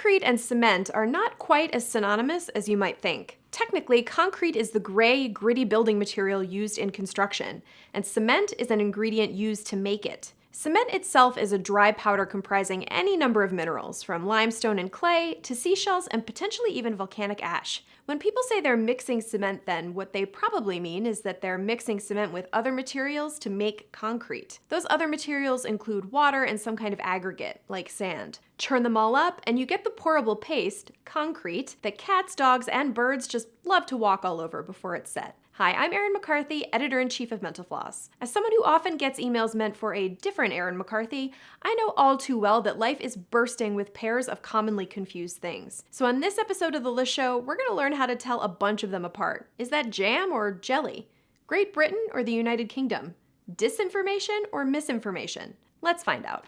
Concrete and cement are not quite as synonymous as you might think. Technically, concrete is the gray, gritty building material used in construction, and cement is an ingredient used to make it. Cement itself is a dry powder comprising any number of minerals, from limestone and clay to seashells and potentially even volcanic ash. When people say they're mixing cement then, what they probably mean is that they're mixing cement with other materials to make concrete. Those other materials include water and some kind of aggregate, like sand. Churn them all up, and you get the pourable paste, concrete, that cats, dogs, and birds just love to walk all over before it's set. Hi, I'm Erin McCarthy, Editor-in-Chief of Mental Floss. As someone who often gets emails meant for a different Erin McCarthy, I know all too well that life is bursting with pairs of commonly confused things. So on this episode of The List Show, we're going to learn how to tell a bunch of them apart. Is that jam or jelly? Great Britain or the United Kingdom? Disinformation or misinformation? Let's find out.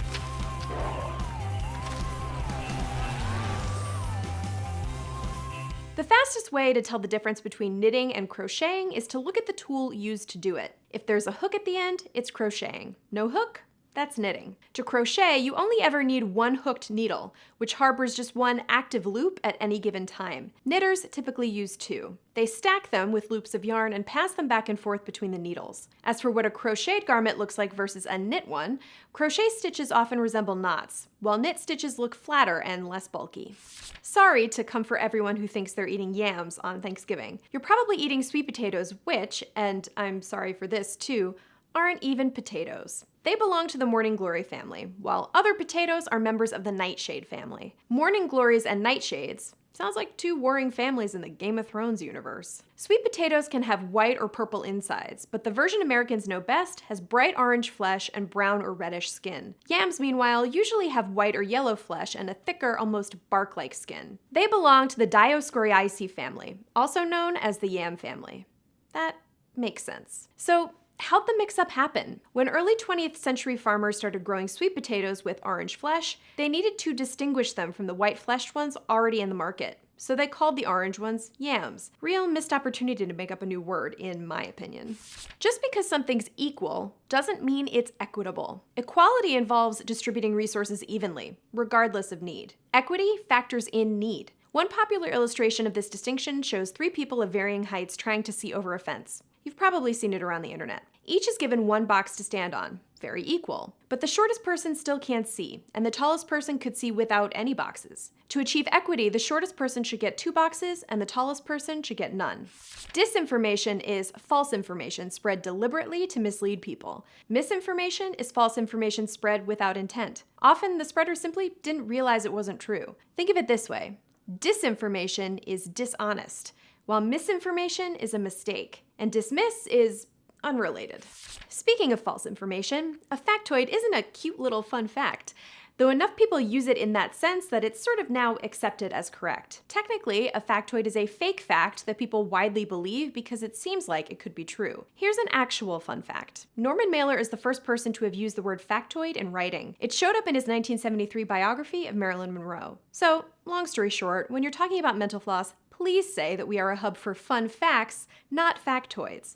The fastest way to tell the difference between knitting and crocheting is to look at the tool used to do it. If there's a hook at the end, it's crocheting. No hook? That's knitting. To crochet, you only ever need one hooked needle, which harbors just one active loop at any given time. Knitters typically use two. They stack them with loops of yarn and pass them back and forth between the needles. As for what a crocheted garment looks like versus a knit one, crochet stitches often resemble knots, while knit stitches look flatter and less bulky. Sorry to comfort everyone who thinks they're eating yams on Thanksgiving. You're probably eating sweet potatoes, which, and I'm sorry for this too, aren't even potatoes. They belong to the morning glory family, while other potatoes are members of the nightshade family. Morning glories and nightshades sounds like two warring families in the Game of Thrones universe. Sweet potatoes can have white or purple insides, but the version Americans know best has bright orange flesh and brown or reddish skin. Yams, meanwhile, usually have white or yellow flesh and a thicker, almost bark-like skin. They belong to the Dioscoriaceae family, also known as the yam family. That makes sense. So, how'd the mix-up happen? When early 20th century farmers started growing sweet potatoes with orange flesh, they needed to distinguish them from the white-fleshed ones already in the market. So they called the orange ones yams. Real missed opportunity to make up a new word, in my opinion. Just because something's equal doesn't mean it's equitable. Equality involves distributing resources evenly, regardless of need. Equity factors in need. One popular illustration of this distinction shows three people of varying heights trying to see over a fence. You've probably seen it around the internet. Each is given one box to stand on, very equal. But the shortest person still can't see, and the tallest person could see without any boxes. To achieve equity, the shortest person should get 2 boxes, and the tallest person should get none. Disinformation is false information spread deliberately to mislead people. Misinformation is false information spread without intent. Often, the spreader simply didn't realize it wasn't true. Think of it this way. Disinformation is dishonest, while misinformation is a mistake, and dismiss is unrelated. Speaking of false information, a factoid isn't a cute little fun fact, though enough people use it in that sense that it's sort of now accepted as correct. Technically, a factoid is a fake fact that people widely believe because it seems like it could be true. Here's an actual fun fact. Norman Mailer is the first person to have used the word factoid in writing. It showed up in his 1973 biography of Marilyn Monroe. So, long story short, when you're talking about Mental Floss, please say that we are a hub for fun facts, not factoids.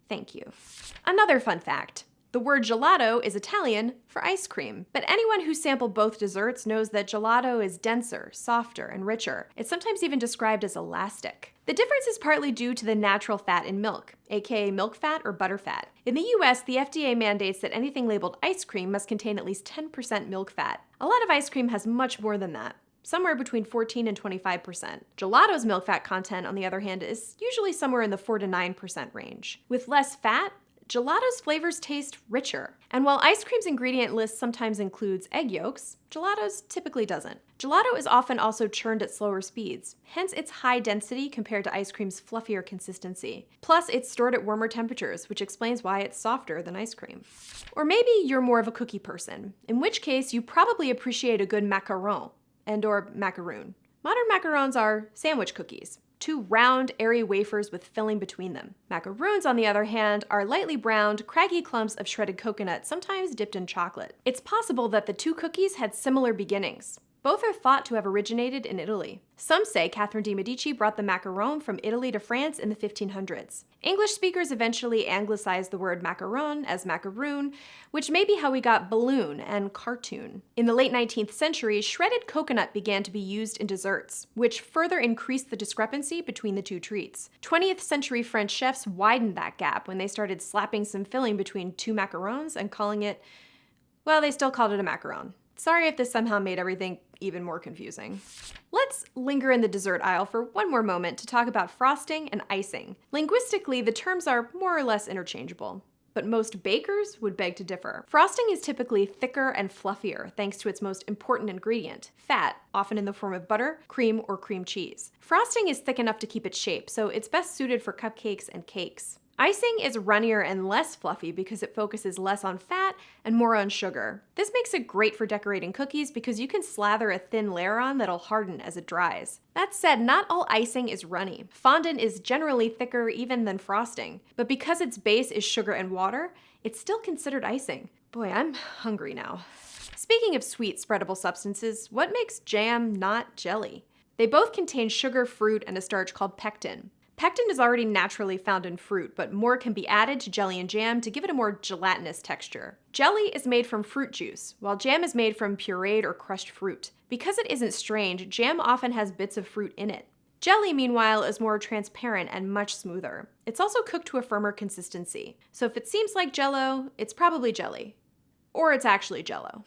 Thank you. Another fun fact. The word gelato is Italian for ice cream, but anyone who sampled both desserts knows that gelato is denser, softer, and richer. It's sometimes even described as elastic. The difference is partly due to the natural fat in milk, aka milk fat or butter fat. In the US, the FDA mandates that anything labeled ice cream must contain at least 10% milk fat. A lot of ice cream has much more than that, somewhere between 14 and 25%. Gelato's milk fat content, on the other hand, is usually somewhere in the 4 to 9% range. With less fat, gelato's flavors taste richer. And while ice cream's ingredient list sometimes includes egg yolks, gelato's typically doesn't. Gelato is often also churned at slower speeds, hence its high density compared to ice cream's fluffier consistency. Plus, it's stored at warmer temperatures, which explains why it's softer than ice cream. Or maybe you're more of a cookie person, in which case you probably appreciate a good macaron and/or macaroon. Modern macarons are sandwich cookies. 2 round, airy wafers with filling between them. Macaroons, on the other hand, are lightly browned, craggy clumps of shredded coconut, sometimes dipped in chocolate. It's possible that the 2 cookies had similar beginnings, Both are thought to have originated in Italy. Some say Catherine de' Medici brought the macaron from Italy to France in the 1500s. English speakers eventually anglicized the word macaron as macaroon, which may be how we got balloon and cartoon. In the late 19th century, shredded coconut began to be used in desserts, which further increased the discrepancy between the two treats. 20th century French chefs widened that gap when they started slapping some filling between two macarons and calling it, well, they still called it a macaron. Sorry if this somehow made everything even more confusing. Let's linger in the dessert aisle for one more moment to talk about frosting and icing. Linguistically, the terms are more or less interchangeable, but most bakers would beg to differ. Frosting is typically thicker and fluffier thanks to its most important ingredient, fat, often in the form of butter, cream, or cream cheese. Frosting is thick enough to keep its shape, so it's best suited for cupcakes and cakes. Icing is runnier and less fluffy because it focuses less on fat and more on sugar. This makes it great for decorating cookies because you can slather a thin layer on that'll harden as it dries. That said, not all icing is runny. Fondant is generally thicker even than frosting, but because its base is sugar and water, it's still considered icing. Boy, I'm hungry now. Speaking of sweet spreadable substances, what makes jam not jelly? They both contain sugar, fruit, and a starch called pectin. Pectin is already naturally found in fruit, but more can be added to jelly and jam to give it a more gelatinous texture. Jelly is made from fruit juice, while jam is made from pureed or crushed fruit. Because it isn't strained, jam often has bits of fruit in it. Jelly, meanwhile, is more transparent and much smoother. It's also cooked to a firmer consistency. So if it seems like Jell-O, it's probably jelly. Or it's actually Jell-O.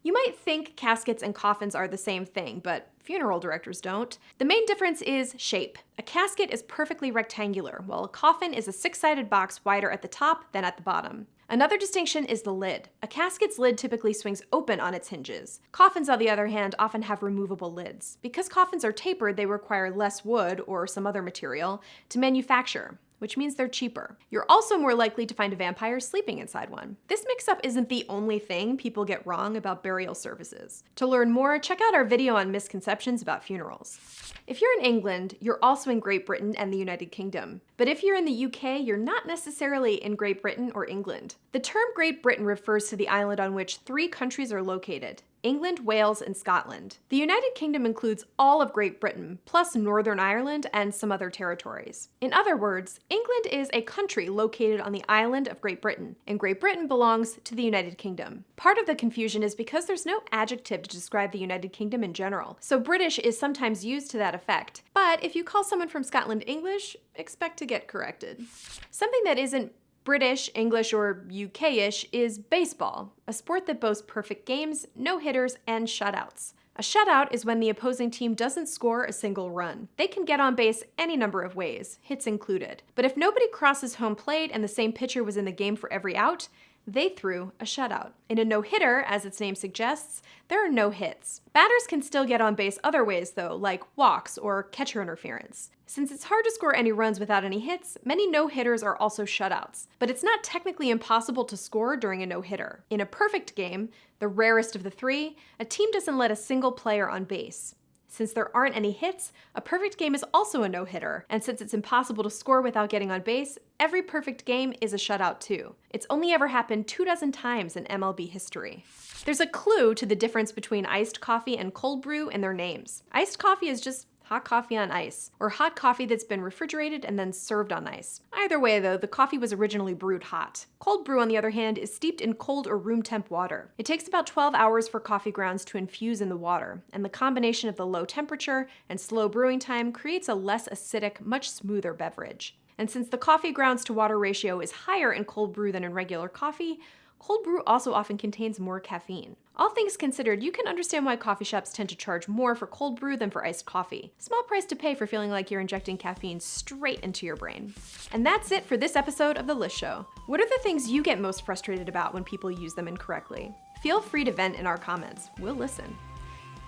You might think caskets and coffins are the same thing, but funeral directors don't. The main difference is shape. A casket is perfectly rectangular, while a coffin is a six-sided box wider at the top than at the bottom. Another distinction is the lid. A casket's lid typically swings open on its hinges. Coffins, on the other hand, often have removable lids. Because coffins are tapered, they require less wood or some other material to manufacture, which means they're cheaper. You're also more likely to find a vampire sleeping inside one. This mix-up isn't the only thing people get wrong about burial services. To learn more, check out our video on misconceptions about funerals. If you're in England, you're also in Great Britain and the United Kingdom. But if you're in the UK, you're not necessarily in Great Britain or England. The term Great Britain refers to the island on which 3 countries are located: England, Wales, and Scotland. The United Kingdom includes all of Great Britain, plus Northern Ireland and some other territories. In other words, England is a country located on the island of Great Britain, and Great Britain belongs to the United Kingdom. Part of the confusion is because there's no adjective to describe the United Kingdom in general, so British is sometimes used to that effect. But if you call someone from Scotland English, expect to get corrected. Something that isn't British, English, or UK-ish is baseball, a sport that boasts perfect games, no-hitters, and shutouts. A shutout is when the opposing team doesn't score a single run. They can get on base any number of ways, hits included. But if nobody crosses home plate and the same pitcher was in the game for every out, they threw a shutout. In a no-hitter, as its name suggests, there are no hits. Batters can still get on base other ways though, like walks or catcher interference. Since it's hard to score any runs without any hits, many no-hitters are also shutouts. But it's not technically impossible to score during a no-hitter. In a perfect game, the rarest of the 3, a team doesn't let a single player on base. Since there aren't any hits, a perfect game is also a no-hitter, and since it's impossible to score without getting on base, every perfect game is a shutout too. It's only ever happened 24 times in MLB history. There's a clue to the difference between iced coffee and cold brew in their names. Iced coffee is just hot coffee on ice, or hot coffee that's been refrigerated and then served on ice. Either way though, the coffee was originally brewed hot. Cold brew, on the other hand, is steeped in cold or room temp water. It takes about 12 hours for coffee grounds to infuse in the water, and the combination of the low temperature and slow brewing time creates a less acidic, much smoother beverage. And since the coffee grounds to water ratio is higher in cold brew than in regular coffee, cold brew also often contains more caffeine. All things considered, you can understand why coffee shops tend to charge more for cold brew than for iced coffee. Small price to pay for feeling like you're injecting caffeine straight into your brain. And that's it for this episode of The List Show. What are the things you get most frustrated about when people use them incorrectly? Feel free to vent in our comments. We'll listen.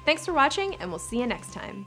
Thanks for watching, and we'll see you next time.